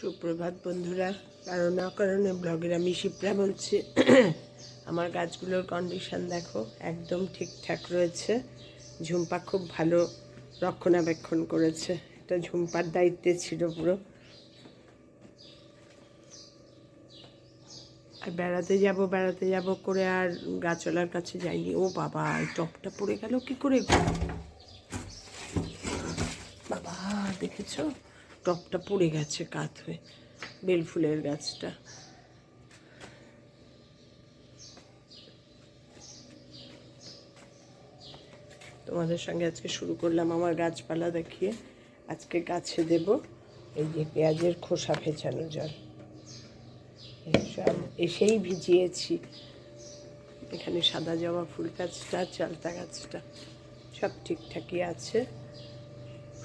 সুপ্রভাত বন্ধুরা, কারণ অকারণে ব্লগের আমি শিপ্রা বলছি। আমার গাছগুলোর কন্ডিশন দেখো, একদম ঠিকঠাক রয়েছে। ঝুম্পা খুব ভালো রক্ষণাবেক্ষণ করেছে, এটা ঝুম্পার দায়িত্বে ছিল পুরো। আর বেড়াতে যাব করে আর গাছওয়ালার কাছে যাইনি। ও বাবা, এই টপটা পড়ে গেল কি করে গো বাবা, দেখেছো টপটা পড়ে গেছে কাত হয়ে, বেলফুলের গাছটা। তোমাদের সঙ্গে আজকে শুরু করলাম আমার গাছপালা দেখিয়ে। আজকে গাছে দেব এই যে পেঁয়াজের খোসা ভেজানো জল, সব এসেই ভিজিয়েছি। এখানে সাদা জবা ফুল গাছটা, চালতা গাছটা সব ঠিকঠাকই আছে,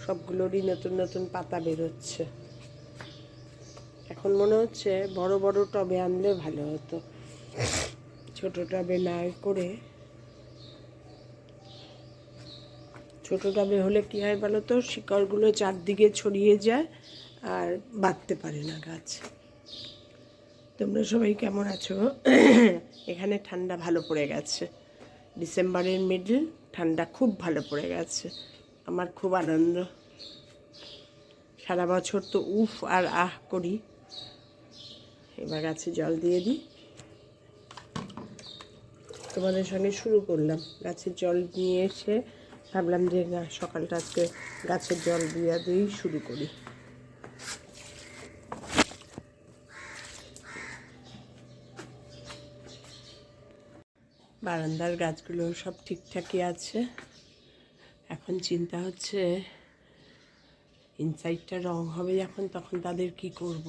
সবগুলোরই নতুন নতুন পাতা বেরোচ্ছে। এখন মনে হচ্ছে বড় বড় টবে আনলে ভালো হতো, ছোট টবে না করে। ছোট টবে হলে কী হয় বলো তো, শিকড়গুলো চারদিকে ছড়িয়ে যায় আর বাঁধতে পারে না গাছ। তোমরা সবাই কেমন আছো? এখানে ঠান্ডা ভালো পড়ে গেছে, ডিসেম্বরের মিডল, ঠান্ডা খুব ভালো পড়ে গেছে। আমার খুব আনন্দ। সারা বছর তো উফ আর আহ করি, এবার গাছে জল দিয়ে দিই। তোমাদের সঙ্গে শুরু করলাম, গাছের জল নিয়ে এসে ভাবলাম যে না, সকালটা আজকে গাছের জল দিয়েই শুরু করি। বারান্দার গাছগুলো সব ঠিকঠাকই আছে। এখন চিন্তা হচ্ছে ইনসাইডটা রং হবে যখন, তখন তাদের কি করব।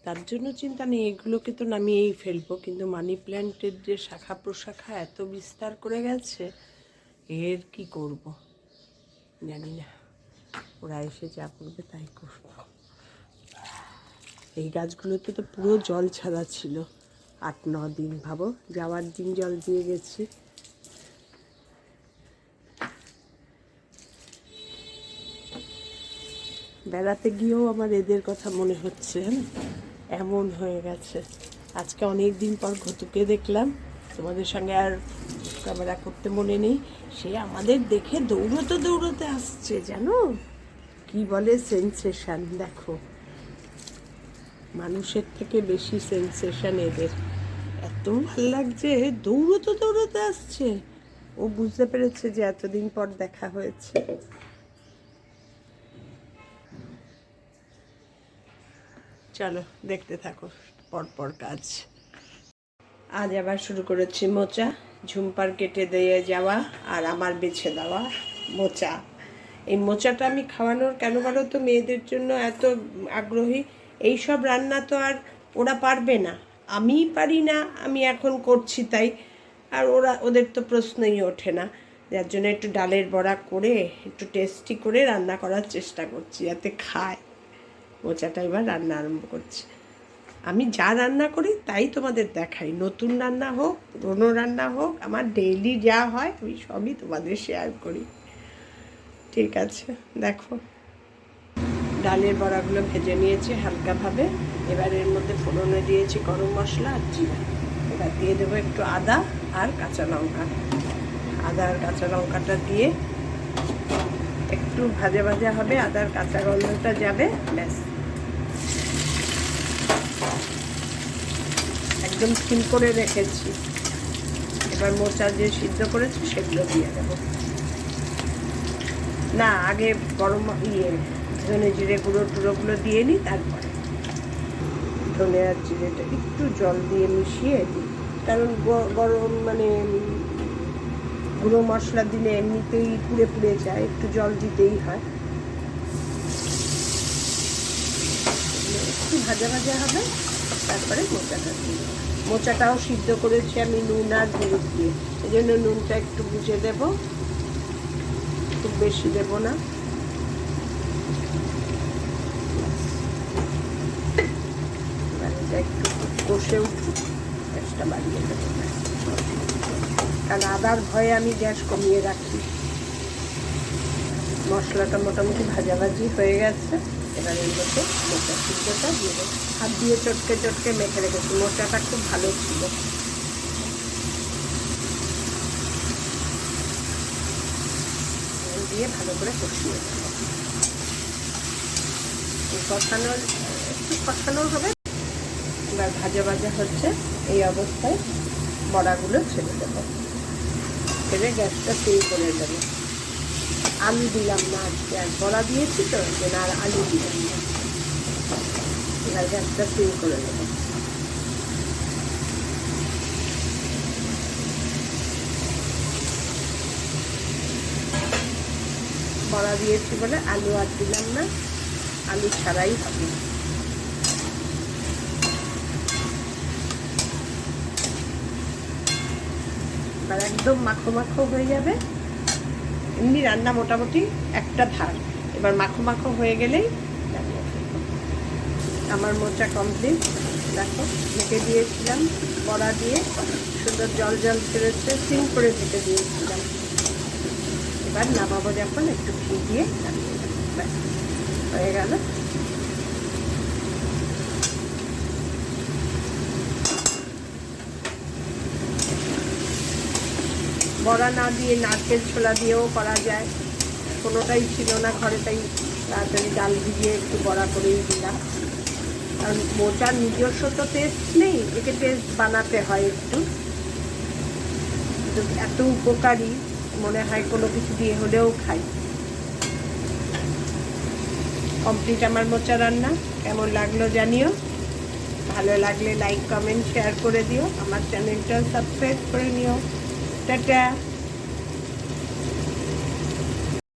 তার জন্য চিন্তা নেই, এগুলোকে তো নামিয়েই ফেলবো। কিন্তু মানি প্ল্যান্টের যে শাখা প্রশাখা এত বিস্তার করে গেছে, এর কি করব জানি না। ওরা এসে যা করবে তাই করব। এই গাছগুলোতে তো পুরো জল ছাড়া ছিল 8-9 দিন, ভাবো, যাওয়ার দিন জল দিয়ে গেছি। বেড়াতে গিয়েও আমার এদের কথা মনে হচ্ছে, এমন হয়ে গেছে। আজকে অনেক দিন পর ঘটুকে দেখলাম, তোমাদের সঙ্গে আর ক্যামেরা করতে মনে নেই। সে আমাদের দেখে দৌড়তে আসছে, জানো কি বলে, সেন্সেশন। দেখো, মানুষের থেকে বেশি সেন্সেশন এদের। এত ভাল লাগছে, দৌড়তে আসছে। ও বুঝতে পেরেছে যে এতদিন পর দেখা হয়েছে। চলো দেখতে থাকো পরপর কাজ। আজ আবার শুরু করেছি মোচা, ঝুম্পার কেটে দিয়ে যাওয়া আর আমার বেছে দেওয়া মোচা। এই মোচাটা আমি খাওয়ানোর কেন বলো তো, মেয়েদের জন্য এত আগ্রহী। এই সব রান্না তো আর ওরা পারবে না, আমিই পারি না, আমি এখন করছি তাই। আর ওদের তো প্রশ্নই ওঠে না, যার জন্য একটু ডালের বড়া করে একটু টেস্টি করে রান্না করার চেষ্টা করছি, যাতে খায়। মোচাটা এবার রান্না আরম্ভ করছি। আমি যা রান্না করি তাই তোমাদের দেখাই, নতুন রান্না হোক পুরনো রান্না হোক, আমার ডেইলি যা হয় আমি সবই তোমাদের শেয়ার করি। ঠিক আছে, দেখো ডালের বড়াগুলো ভেজে নিয়েছি হালকাভাবে। এবার এর মধ্যে ফোড়নে দিয়েছি গরম মশলা আর জিরা। এবার দিয়ে দেবো একটু আদা আর কাঁচা লঙ্কা। আদা আর কাঁচা লঙ্কাটা দিয়ে একটু ভাজা হবে, আদার কাঁচা গন্ধটা যাবে, ব্যাস। একদম সিম করে রেখেছি। এবার মোচা যে সিদ্ধ করেছি সেগুলো দিয়ে দেবো। না, আগে গরম ধনে জিরে গুঁড়োগুলো দিয়ে নিই, তারপরে ধনে আর জিরেটা একটু জল দিয়ে মিশিয়ে দিই। কারণ গরম গুঁড়ো মশলা দিলে এমনিতেই পুড়ে যায়, একটু জল দিতেই হয়। একটু ভাজা হবে, তারপরে মোচাটা দিয়ে। মোচাটাও সিদ্ধ করেছি আমি নুন আর হলুদ দিয়ে, এই জন্য নুনটা একটু বুঝে দেব, খুব বেশি দেব না। এটা একটু কষে উঠুক, গ্যাসটা বাড়িয়ে দেবো, কারণ আদার ভয়ে আমি গ্যাস কমিয়ে রাখি। মশলাটা মোটামুটি ভাজাভাজি হয়ে গেছে, এবার ব্যাটারের মধ্যে মোচা সিদ্ধটা দিয়ে দেবো। হাত দিয়ে চটকে চটকে মেখে রেখেছি, মোচাটা খুব ভালো ছিল। দিয়ে ভালো করে কষিয়ে দেবো। কষানোর একটু কষানো হবে। এবার ভাজা ভাজা হচ্ছে, এই অবস্থায় বড়াগুলো ছেড়ে দেবো। ছেড়ে গ্যাসটা তেল করে দেবো। আলু দিলাম না আজকে, আর বড়া দিয়েছি তো, আর আলু দিলাম না। এবার গ্যাসটা তেল করে দেবো। বড়া দিয়েছি বলে আলু আর দিলাম না, আলু ছাড়াই হবে। এবার একদম মাখো মাখো হয়ে যাবে। এমনি রান্না মোটামুটি একটা ধার। এবার মাখো মাখো হয়ে গেলেই আমার মোচা কমপ্লিট। দেখো, ঢেকে দিয়েছিলাম বড়া দিয়ে, সুন্দর জল জল ছেড়েছে, সিম করে ঢেকে দিয়েছিলাম। এবার নামাবো যখন একটু ঘি দিয়ে হয়ে গেল। বড়া না দিয়ে নারকেল ছোলা দিয়েও করা যায়, কোনোটাই ছিল না ঘরে, তাই তাড়াতাড়ি ডাল ভিজিয়ে একটু বড়া করেই দিলাম। কারণ মোচার নিজস্ব তো টেস্ট নেই, একে টেস্ট বানাতে হয় একটু। এত উপকারী, মনে হয় কোনো কিছু দিয়ে হলেও খাই। কমপ্লিট আমার মোচা রান্না। কেমন লাগলো জানিও, ভালো লাগলে লাইক কমেন্ট শেয়ার করে দিও, আমার চ্যানেলটা সাবস্ক্রাইব করে নিও। টাটা।